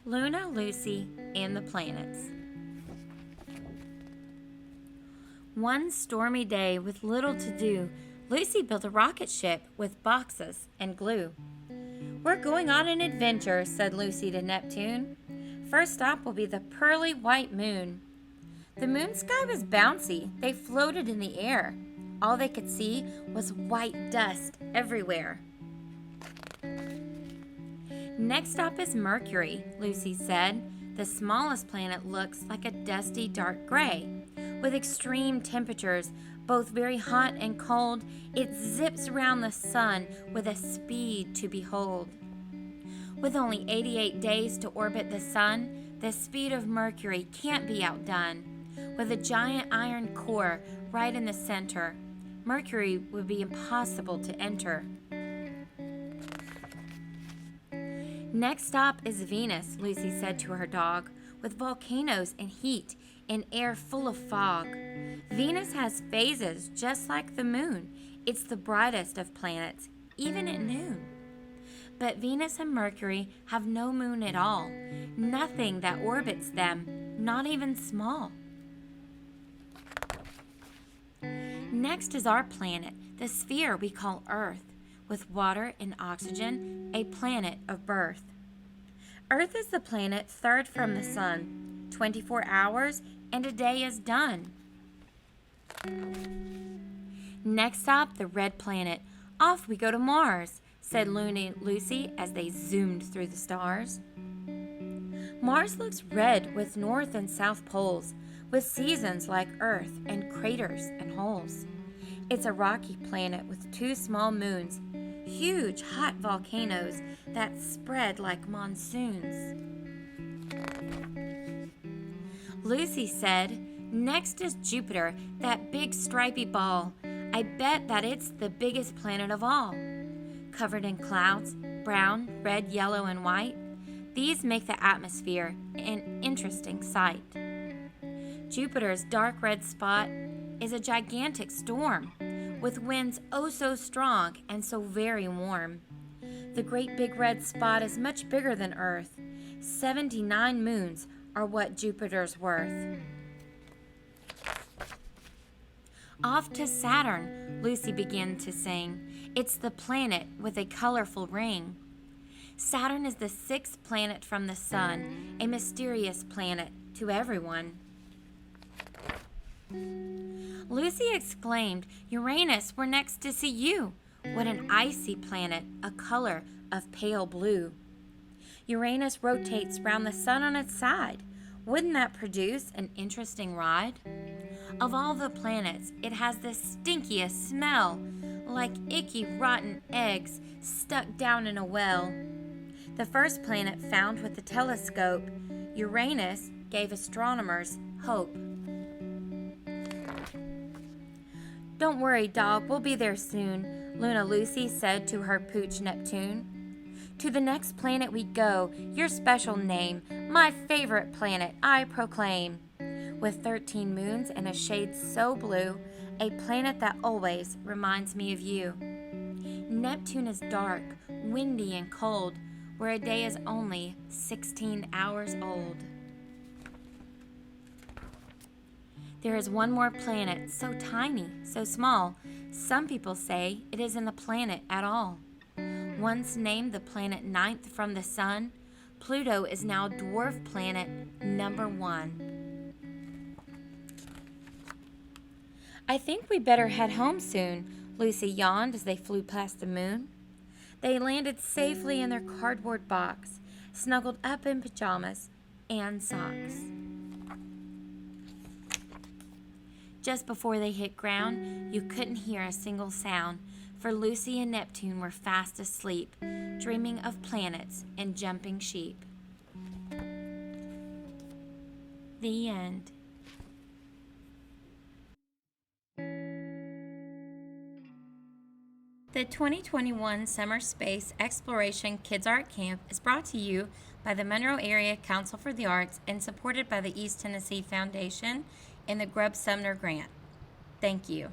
Luna, Lucy, and the Planets. One stormy day with little to do, Lucy built a rocket ship with boxes and glue. "We're going on an adventure," said Lucy to Neptune. "First stop will be the pearly white moon." The moon sky was bouncy. They floated in the air. All they could see was white dust everywhere. "Next stop is Mercury," Lucy said. "The smallest planet looks like a dusty dark gray. With extreme temperatures, both very hot and cold, it zips around the sun with a speed to behold. With only 88 days to orbit the sun, the speed of Mercury can't be outdone. With a giant iron core right in the center, Mercury would be impossible to enter." "Next stop is Venus," Lucy said to her dog, "with volcanoes and heat and air full of fog. Venus has phases just like the moon. It's the brightest of planets, even at noon. But Venus and Mercury have no moon at all, nothing that orbits them, not even small." "Next is our planet, the sphere we call Earth, with water and oxygen, a planet of birth. Earth is the planet third from the sun. 24 hours and a day is done." "Next stop, the red planet. Off we go to Mars," said Luna and Lucy as they zoomed through the stars. "Mars looks red with north and south poles, with seasons like Earth and craters and holes. It's a rocky planet with 2 small moons, huge hot volcanoes that spread like monsoons." Lucy said, "Next is Jupiter, that big stripy ball. I bet that it's the biggest planet of all. Covered in clouds, brown, red, yellow, and white. These make the atmosphere an interesting sight. Jupiter's dark red spot is a gigantic storm, with winds oh so strong and so very warm. The great big red spot is much bigger than Earth. 79 moons are what Jupiter's worth." "Off to Saturn," Lucy began to sing. "It's the planet with a colorful ring. Saturn is the 6th planet from the sun, a mysterious planet to everyone." Lucy exclaimed, "Uranus, we're next to see you. What an icy planet, a color of pale blue. Uranus rotates round the sun on its side. Wouldn't that produce an interesting ride? Of all the planets, it has the stinkiest smell, like icky rotten eggs stuck down in a well. The first planet found with the telescope, Uranus, gave astronomers hope." "Don't worry, dog, we'll be there soon," Luna Lucy said to her pooch Neptune. "To the next planet we go, your special name, my favorite planet, I proclaim. With 13 moons and a shade so blue, a planet that always reminds me of you. Neptune is dark, windy, and cold, where a day is only 16 hours old. There is one more planet, so tiny, so small, some people say it isn't a planet at all. Once named the planet 9th from the sun, Pluto is now dwarf planet number 1. "I think we better head home soon," Lucy yawned as they flew past the moon. They landed safely in their cardboard box, snuggled up in pajamas and socks. Just before they hit ground, you couldn't hear a single sound, for Lucy and Neptune were fast asleep, dreaming of planets and jumping sheep. The end. The 2021 Summer Space Exploration Kids Art Camp is brought to you by the Monroe Area Council for the Arts and supported by the East Tennessee Foundation and the Grubb Sumner Grant. Thank you.